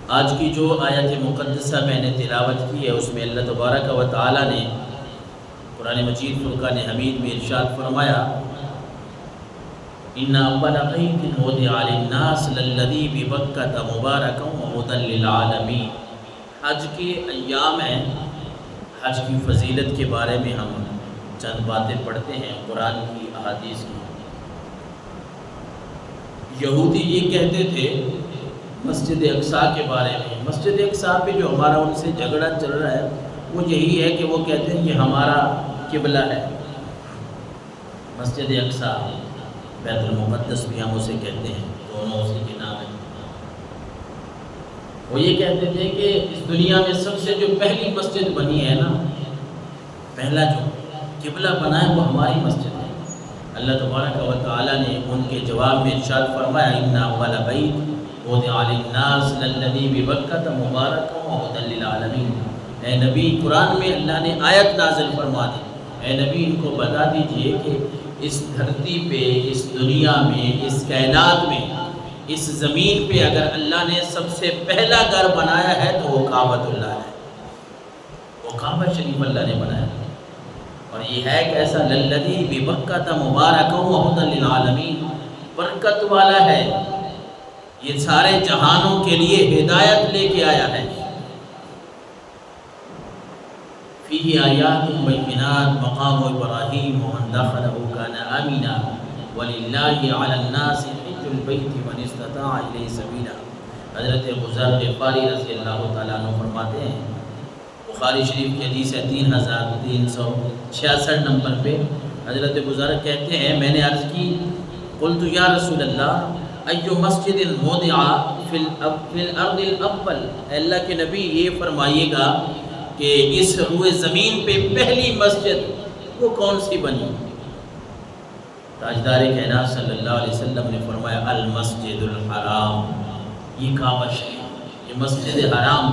آج کی جو آیت مقدسہ میں نے تلاوت کی ہے اس میں اللہ تبارک و تعالی نے قرآن مجید فرقان حمید میں ارشاد فرمایا ان اول بیت وضع للناس للذی ببکۃ مبارکا وہدی للعالمین۔ حج کے ایام ہیں، حج کی فضیلت کے بارے میں ہم چند باتیں پڑھتے ہیں قرآن کی احادیث کی۔ یہودی یہ کہتے تھے مسجد اقصیٰ کے بارے میں، مسجد اقصیٰ پہ جو ہمارا ان سے جھگڑا چل رہا ہے وہ یہی ہے کہ وہ کہتے ہیں کہ ہمارا قبلہ ہے مسجد اقصیٰ، بیت المقدس بھی ہم اسے کہتے ہیں، دونوں اسی کے نام ہیں۔ وہ یہ کہتے تھے کہ اس دنیا میں سب سے جو پہلی مسجد بنی ہے نا، پہلا جو قبلہ بنا ہے وہ ہماری مسجد ہے۔ اللہ تبارک و تعالیٰ نے ان کے جواب میں ارشاد فرمایا ان اول بیت وضع للناس للذی ببکۃ مبارکا وہدی للعالمین۔ اے نبی، قرآن میں اللہ نے آیت نازل فرما دی، اے نبی ان کو بتا دیجئے کہ اس دھرتی پہ، اس دنیا میں، اس کائنات میں، اس زمین پہ اگر اللہ نے سب سے پہلا گھر بنایا ہے تو وہ کعبۃ اللہ ہے، وہ کعبہ شریف اللہ نے بنایا ہے۔ اور یہ ہے کیسا؟ للذی ببکۃ مبارکا وہدی للعالمین، برکت والا ہے، یہ سارے جہانوں کے لیے ہدایت لے کے آیا ہے۔ فیہ آیات بینات مقام ابراہیم ومن دخلہ کان آمنا وللہ علی الناس حج البیت من استطاع الیہ سبیلا۔ حضرت ابو ذر غفاری رضی اللہ تعالیٰ عنہ فرماتے ہیں، بخاری شریف کی حدیث ہے 3366 نمبر پہ، حضرت ابو ذر کہتے ہیں میں نے عرض کی قلت یا رسول اللہ ایو مسجد وضع فی الارض الاول، اے اللہ کے نبی یہ فرمائیے گا کہ اس روئے زمین پہ پہلی مسجد وہ کون سی بنی؟ تاجدار کائنات صلی اللہ علیہ وسلم نے فرمایا المسجد الحرام، یہ کعبہ شریف، یہ مسجد حرام۔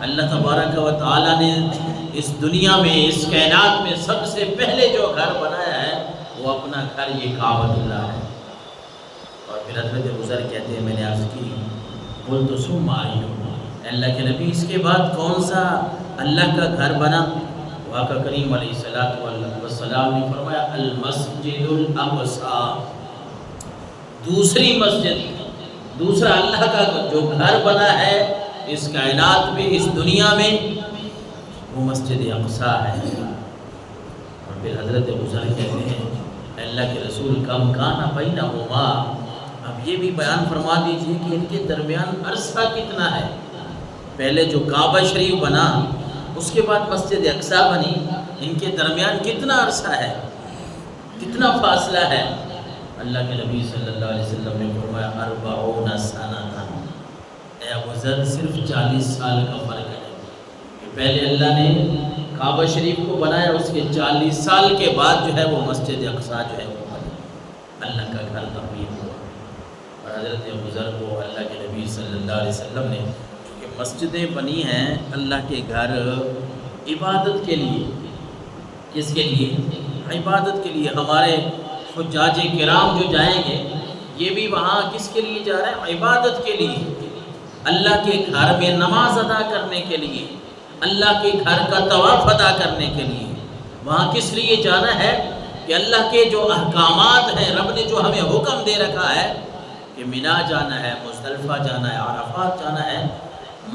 اللہ تبارک و تعالیٰ نے اس دنیا میں، اس کائنات میں سب سے پہلے جو گھر بنایا ہے وہ اپنا گھر یہ کعبۃ اللہ ہے۔ اور پھر حضرت ابو ذر کہتے ہیں میں نے عرض کی قلت ثم ای، اللہ کے نبی اس کے بعد کون سا اللہ کا گھر بنا؟ آقا کریم علیہ السلام نے فرمایا المسجد الاقصیٰ، دوسری مسجد، دوسرا اللہ کا جو گھر بنا ہے اس کائنات میں، اس دنیا میں، وہ مسجد اقصیٰ ہے۔ اور پھر حضرت ابو ذر کہتے ہیں اللہ کے رسول کم کان بینہما، اب یہ بھی بیان فرما دیجئے کہ ان کے درمیان عرصہ کتنا ہے؟ پہلے جو کعبہ شریف بنا، اس کے بعد مسجد اقصیٰ بنی، ان کے درمیان کتنا عرصہ ہے، کتنا فاصلہ ہے؟ اللہ کے نبی صلی اللہ علیہ وسلم نے فرمایا 40 سنہ، اے ابو ذر صرف 40 سال کا فرق ہے کہ پہلے اللہ نے کعبہ شریف کو بنایا، اس کے 40 سال کے بعد جو ہے وہ مسجد اقصیٰ جو ہے وہ بنی، اللہ کا گھر تعمیر ہوا۔ اور حضرت ابو ذر کو اللہ کے نبی صلی اللہ علیہ وسلم نے چونکہ مسجدیں بنی ہیں اللہ کے گھر عبادت کے لیے، کس کے لیے؟ عبادت کے لیے۔ ہمارے حجاج کرام جو جائیں گے یہ بھی وہاں کس کے لیے جا رہے ہیں؟ عبادت کے لیے، اللہ کے گھر میں نماز ادا کرنے کے لیے، اللہ کے گھر کا طواف ادا کرنے کے لیے۔ وہاں کس لیے جانا ہے؟ کہ اللہ کے جو احکامات ہیں، رب نے جو ہمیں حکم دے رکھا ہے کہ مینا جانا ہے، مزدلفہ جانا ہے، عرفات جانا ہے،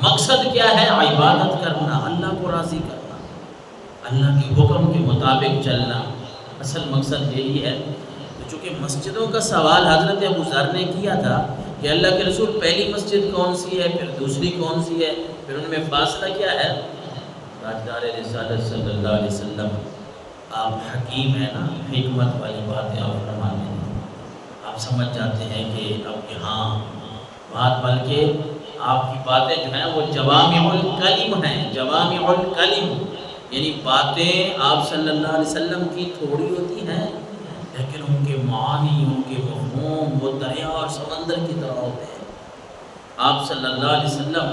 مقصد کیا ہے؟ عبادت کرنا، اللہ کو راضی کرنا، اللہ کے حکم کے مطابق چلنا، اصل مقصد یہی ہے۔ تو چونکہ مسجدوں کا سوال حضرت ابو ذر نے کیا تھا کہ اللہ کے رسول پہلی مسجد کون سی ہے، پھر دوسری کون سی ہے، پھر ان میں فاصلہ کیا ہے؟ تاجدار رسالت صلی اللہ علیہ وسلم آپ حکیم ہیں نا، حکمت والی باتیں آپ فرماتے ہیں، آپ سمجھ جاتے ہیں کہ اب یہاں بات، بلکہ آپ کی باتیں جو ہیں وہ جوامع الکلم ہیں، جوامع الکلم، یعنی باتیں آپ صلی اللہ علیہ وسلم کی تھوڑی ہوتی ہیں لیکن ان کے معنی، ان کے مفہوم وہ دریا اور سمندر کی طرح ہوتے ہیں۔ آپ صلی اللہ علیہ وسلم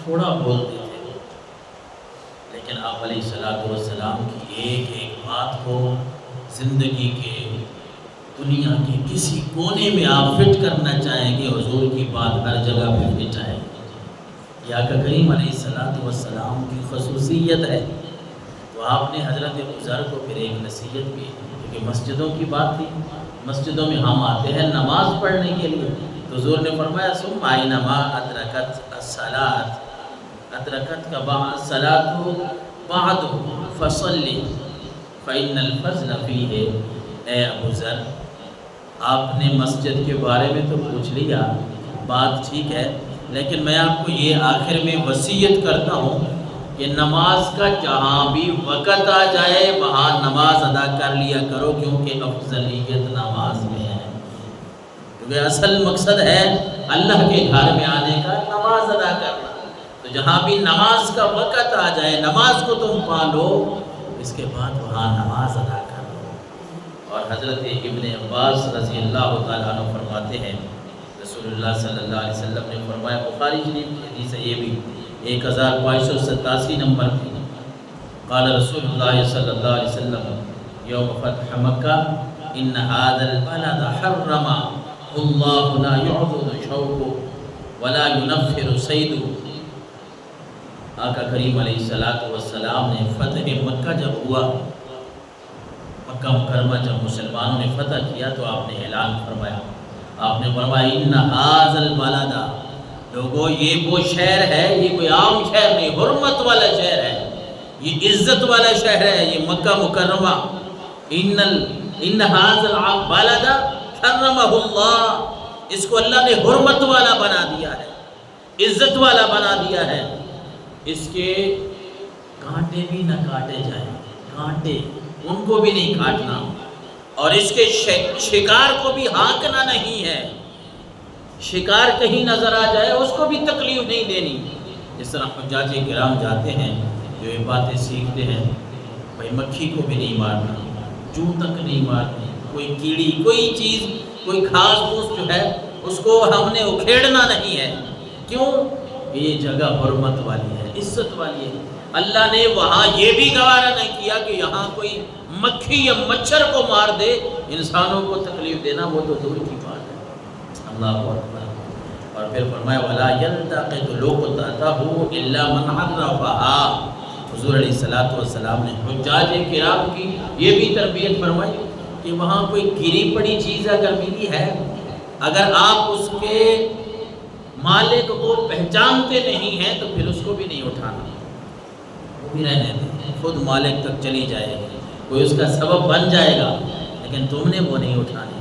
تھوڑا بولتے تھے لیکن آپ علیہ السلام کی ایک ایک بات کو زندگی کے، دنیا کے کسی کونے میں آپ فٹ کرنا چاہیں گے، حضور کی بات ہر جگہ پہ فٹ آئے گی۔ یہ آقا کریم علیہ السلام کی خصوصیت ہے۔ تو آپ نے حضرت ابوذر کو پھر ایک نصیحت کی، کیونکہ مسجدوں کی بات تھی، مسجدوں میں ہم آتے ہیں نماز پڑھنے کے لیے، تو حضور نے فرمایا ثم اینما ادرکت الصلاۃ، ادرکت کا بعد الصلاۃ بعد فصلی فإن الفضل فیہ۔ اے ابوذر، آپ نے مسجد کے بارے میں تو پوچھ لیا، بات ٹھیک ہے، لیکن میں آپ کو یہ آخر میں وصیت کرتا ہوں کہ نماز کا جہاں بھی وقت آ جائے وہاں نماز ادا کر لیا کرو، کیونکہ افضلیت نماز میں ہے، کیونکہ اصل مقصد ہے اللہ کے گھر میں آنے کا نماز ادا کرنا۔ تو جہاں بھی نماز کا وقت آ جائے نماز کو تم پالو، اس کے بعد وہاں نماز ادا کرو۔ اور حضرت ابن عباس رضی اللہ تعالیٰ عنہ فرماتے ہیں، رسول اللہ صلی اللہ علیہ وسلم نے فرمایا، بخاری شریف کی حدیث ہے، یہ بھی 1587 نمبر کی، قال رسول اللہ صلی اللہ علیہ وسلم یوم فتح مکہ ان هذا البلد حرم اللہ لا يعضد شوق ولا ينفر صید۔ آقا کریم علیہ السلام نے فتح مکہ جب ہوا، مکہ مکرمہ جب مسلمانوں نے فتح کیا تو آپ نے اعلان فرمایا، آپ نے فرمایا ان هذا البلد، لوگوں یہ وہ شہر ہے، یہ کوئی عام شہر نہیں، حرمت والا شہر ہے، یہ عزت والا شہر ہے، یہ مکہ مکرمہ۔ ان هذا البلد حرمہ اللہ، اس کو اللہ نے حرمت والا بنا دیا ہے، عزت والا بنا دیا ہے، اس کے کانٹے بھی نہ کاٹے جائیں، کانٹے ان کو بھی نہیں کاٹنا، اور اس کے شکار کو بھی ہانکنا نہیں ہے، شکار کہیں نظر آ جائے اس کو بھی تکلیف نہیں دینی۔ جس طرح حجاج کرام جاتے ہیں جو یہ باتیں سیکھتے ہیں، بھائی مکھی کو بھی نہیں مارنا، جوں تک نہیں مارنی، کوئی کیڑی، کوئی چیز، کوئی گھاس پھوس جو ہے اس کو ہم نے اکھیڑنا نہیں ہے، کیوں؟ یہ جگہ حرمت والی ہے، عزت والی ہے۔ اللہ نے وہاں یہ بھی گوارا نہیں کیا کہ یہاں کوئی مکھی یا مچھر کو مار دے، انسانوں کو تکلیف دینا وہ تو دور کی بات ہے۔ اللہ اکبر۔ اور پھر فرمایا وَلَا يَلْتَقِطُ لُقْطَتَهُ إِلَّا مَنْ عَرَّفَهَا۔ حضور علیہ السلام نے حجاج کرام کی یہ بھی تربیت فرمائی کہ وہاں کوئی گری پڑی چیز اگر ملی ہے، اگر آپ اس کے مالک کو پہچانتے نہیں ہیں تو پھر اس کو بھی نہیں اٹھانا، وہ بھی رہنے دیں، خود مالک تک چلی جائے گی، کوئی اس کا سبب بن جائے گا، لیکن تم نے وہ نہیں اٹھانی۔